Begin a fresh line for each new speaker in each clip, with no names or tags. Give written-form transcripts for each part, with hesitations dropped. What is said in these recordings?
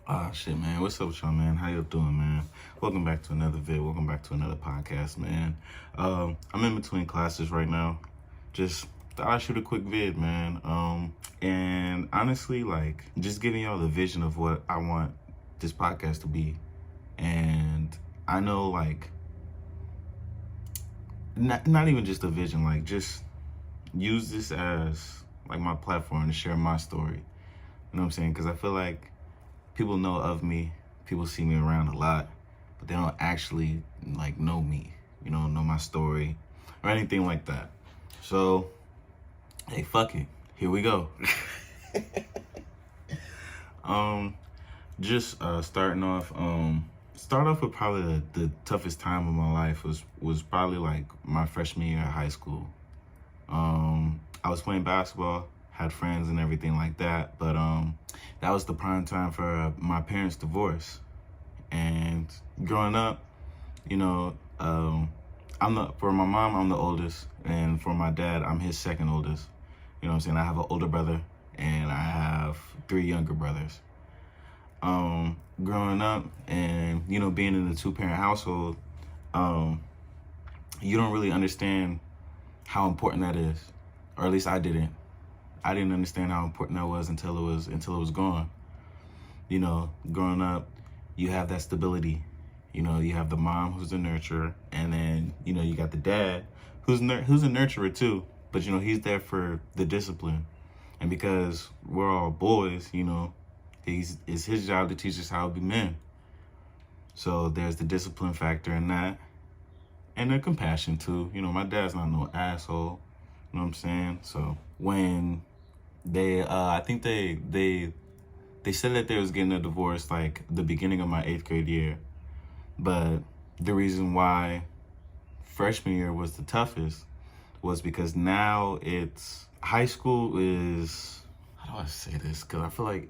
Ah, shit, man. What's up with y'all, man? How you doing, man? Welcome back to another vid. Welcome back to another podcast, man. I'm in between classes right now. Just thought I'd shoot a quick vid, man. And honestly, like, just giving y'all the vision of what I want this podcast to be. And I know, like, not even just a vision, like, just use this as, like, my platform to share my story. You know what I'm saying? Because I feel like people know of me, people see me around a lot, but they don't actually like know me, know my story or anything like that. So, hey, fuck it, here we go. Just starting off. Start off with probably the toughest time of my life was probably like my freshman year of high school. I was playing basketball, had friends and everything like that, but that was the prime time for my parents' divorce. And growing up, you know, for my mom, I'm the oldest, and for my dad, I'm his second oldest. You know what I'm saying? I have an older brother, and I have 3 younger brothers. Growing up and, being in a 2-parent household, you don't really understand how important that is, or at least I didn't. I didn't understand how important that was until it was gone. Growing up, you have that stability. You have the mom who's a nurturer, and then you got the dad who's a nurturer too. But he's there for the discipline, and because we're all boys, it's his job to teach us how to be men. So there's the discipline factor in that, and the compassion too. My dad's not no asshole. You know what I'm saying? So when I think they said that they was getting a divorce like the beginning of my 8th grade year, but the reason why freshman year was the toughest was because now it's high school is, how do I say this? Because I feel like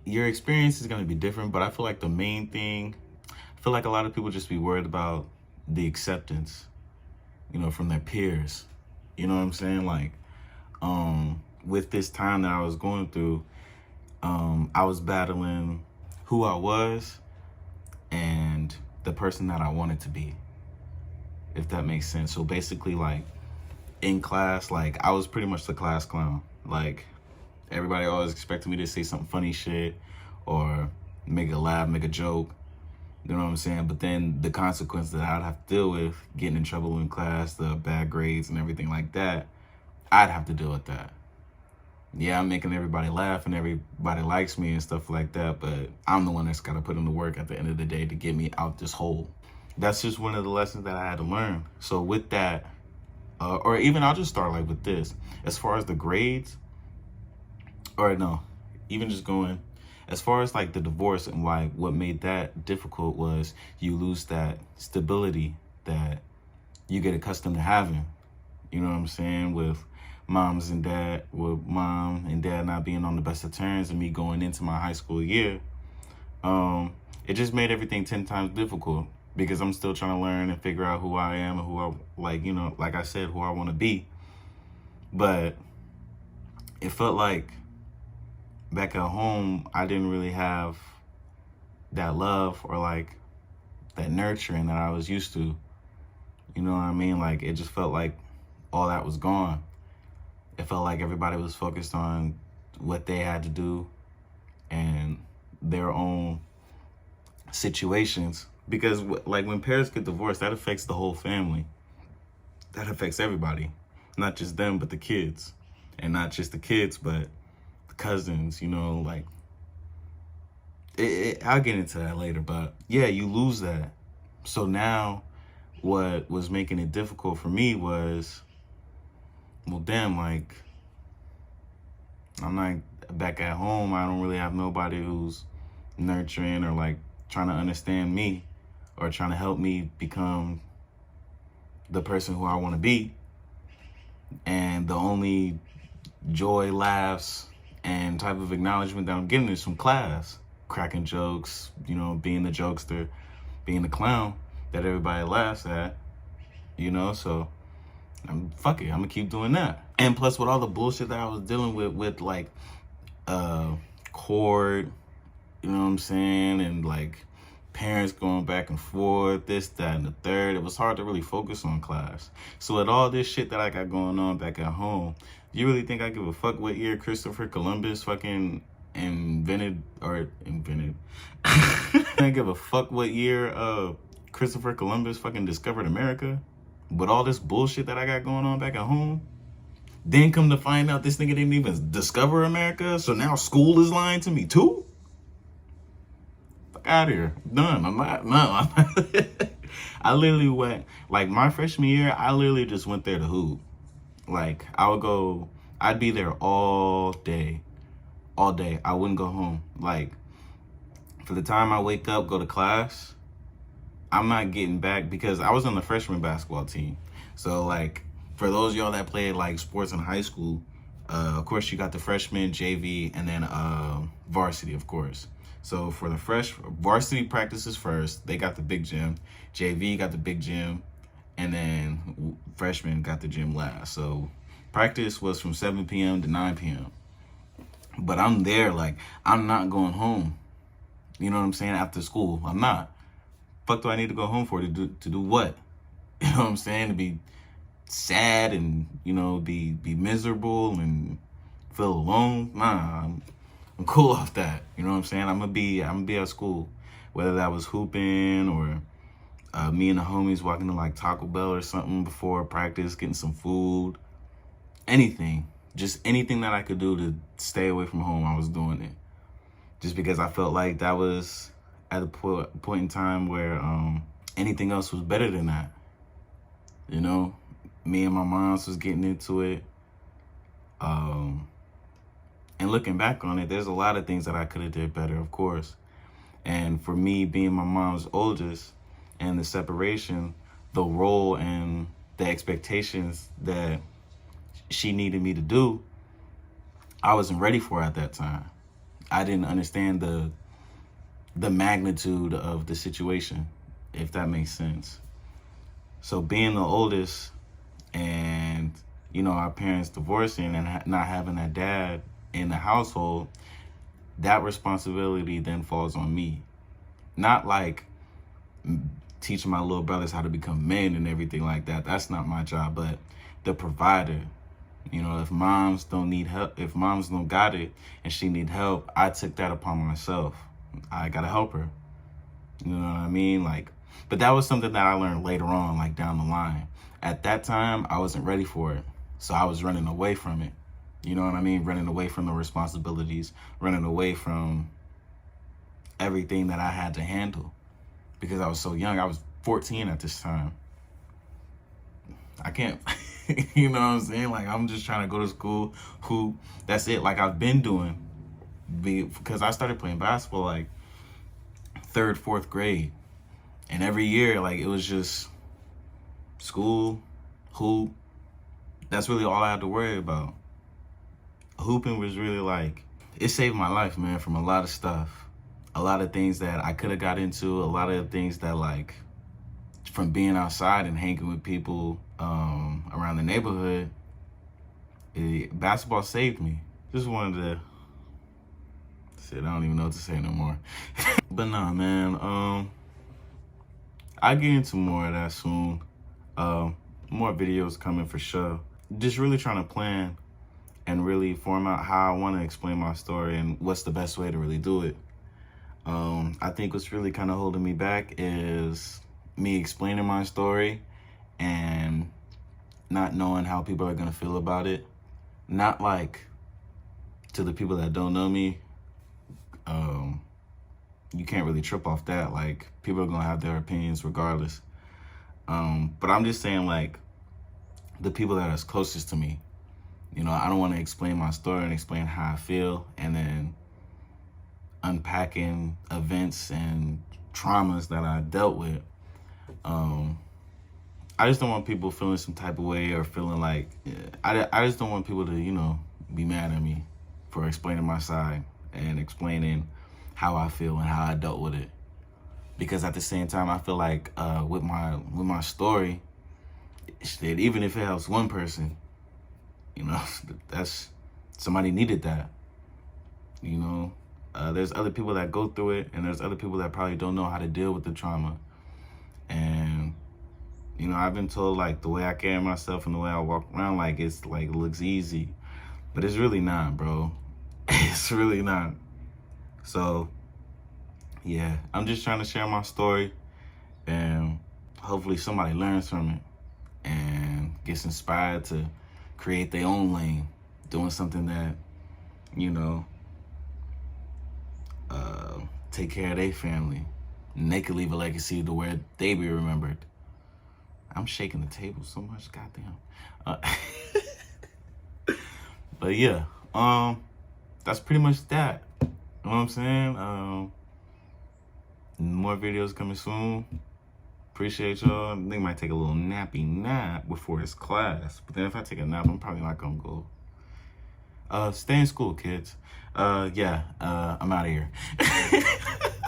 your experience is going to be different, but I feel like the main thing, I feel like a lot of people just be worried about the acceptance, from their peers. You know what I'm saying? Like, with this time that I was going through, I was battling who I was and the person that I wanted to be, if that makes sense. So basically, like, in class, like, I was pretty much the class clown. Like, everybody always expected me to say some funny shit or make a laugh, make a joke. You know what I'm saying? But then the consequence that I'd have to deal with, getting in trouble in class, the bad grades and everything like that, I'd have to deal with that. Yeah, I'm making everybody laugh and everybody likes me and stuff like that, but I'm the one that's got to put in the work at the end of the day to get me out this hole. That's just one of the lessons that I had to learn. So with that, or even I'll just start like with this. As far as the grades, or no, even just going, as far as like the divorce and why what made that difficult was you lose that stability that you get accustomed to having. You know what I'm saying? With mom and dad not being on the best of terms and me going into my high school year, it just made everything 10 times difficult because I'm still trying to learn and figure out who I am and who I, like I said, who I want to be. But it felt like back at home, I didn't really have that love or like that nurturing that I was used to. You know what I mean? Like, it just felt like all that was gone. It felt like everybody was focused on what they had to do and their own situations. Because like when parents get divorced, that affects the whole family. That affects everybody, not just them, but the kids. And not just the kids, but the cousins, like I'll get into that later, but yeah, you lose that. So now what was making it difficult for me was, well, damn, like, I'm not back at home. I don't really have nobody who's nurturing or like trying to understand me or trying to help me become the person who I want to be. And the only joy, laughs, and type of acknowledgement that I'm getting is from class. Cracking jokes, being the jokester, being the clown that everybody laughs at, so fuck it, I'm gonna keep doing that. And plus with all the bullshit that I was dealing with like court, You know what I'm saying? And like parents going back and forth, this, that, and the third. It was hard to really focus on class. So with all this shit that I got going on back at home, you really think I give a fuck what year Christopher Columbus fucking invented? I give a fuck what year Christopher Columbus fucking discovered America? With all this bullshit that I got going on back at home? Then come to find out this nigga didn't even discover America, so now school is lying to me too? Fuck out of here. Done. I'm not. I literally went, like my freshman year, I literally just went there to hoop. Like I'd be there all day. All day. I wouldn't go home. Like for the time I wake up, go to class, I'm not getting back because I was on the freshman basketball team. So like for those of y'all that played like sports in high school, of course you got the freshman, JV, and then varsity, of course. So for the varsity practices first, they got the big gym. JV got the big gym, and then freshmen got the gym last. So practice was from 7 p.m. to 9 p.m. But I'm there, like, I'm not going home. You know what I'm saying? After school, I'm not. Fuck do I need to go home for? To do what? You know what I'm saying? To be sad and, you know, be miserable and feel alone? Nah, I'm cool off that. You know what I'm saying? I'm gonna be at school, whether that was hooping or me and the homies walking to like Taco Bell or something before practice, getting some food, anything, just anything that I could do to stay away from home. I was doing it, just because I felt like that was at a point in time where anything else was better than that. You know, me and my moms was getting into it. And looking back on it, there's a lot of things that I could have did better, of course. And for me, being my mom's oldest and the separation, the role and the expectations that she needed me to do, I wasn't ready for at that time. I didn't understand the magnitude of the situation, if that makes sense. So being the oldest and, you know, our parents divorcing and not having a dad in the household, that responsibility then falls on me. Not like teaching my little brothers how to become men and everything like that. That's not my job, but the provider. You know, if moms don't need help, if moms don't got it and she need help, I took that upon myself. I gotta help her. You know what I mean? Like, but that was something that I learned later on, like down the line. At that time, I wasn't ready for it. So I was running away from it. You know what I mean? Running away from the responsibilities, running away from everything that I had to handle because I was so young. I was 14 at this time. I can't, you know what I'm saying? Like, I'm just trying to go to school, that's it. Like I've been doing, because I started playing basketball like 3rd, 4th grade. And every year, like, it was just school, hoop. That's really all I had to worry about. Hooping was really like, it saved my life, man, from a lot of stuff. A lot of things that I could have got into, a lot of things that, like, from being outside and hanging with people around the neighborhood, basketball saved me. Just wanted to say, I don't even know what to say no more. But nah, man, I'll get into more of that soon. More videos coming for sure. Just really trying to plan and really form out how I want to explain my story and what's the best way to really do it. I think what's really kind of holding me back is me explaining my story and not knowing how people are going to feel about it. Not like to the people that don't know me, you can't really trip off that. Like, people are going to have their opinions regardless. But I'm just saying, like, the people that are closest to me. You know, I don't want to explain my story and explain how I feel and then unpacking events and traumas that I dealt with. I just don't want people feeling some type of way or feeling like, I just don't want people to, you know, be mad at me for explaining my side and explaining how I feel and how I dealt with it. Because at the same time, I feel like with my story, that even if it helps one person, you know, that's somebody needed that. You know, There's other people that go through it, and there's other people that probably don't know how to deal with the trauma. And, you know, I've been told, like, the way I carry myself and the way I walk around, like, it's, like, looks easy. But it's really not, bro. It's really not. So, yeah, I'm just trying to share my story, and hopefully somebody learns from it and gets inspired to create their own lane, doing something that, you know, take care of their family, and they could leave a legacy to where they be remembered. I'm shaking the table so much, goddamn. But yeah, that's pretty much that. You know what I'm saying? More videos coming soon. Appreciate y'all. I think I might take a little nappy nap before this class. But then if I take a nap, I'm probably not gonna go. Stay in school, kids. I'm out of here.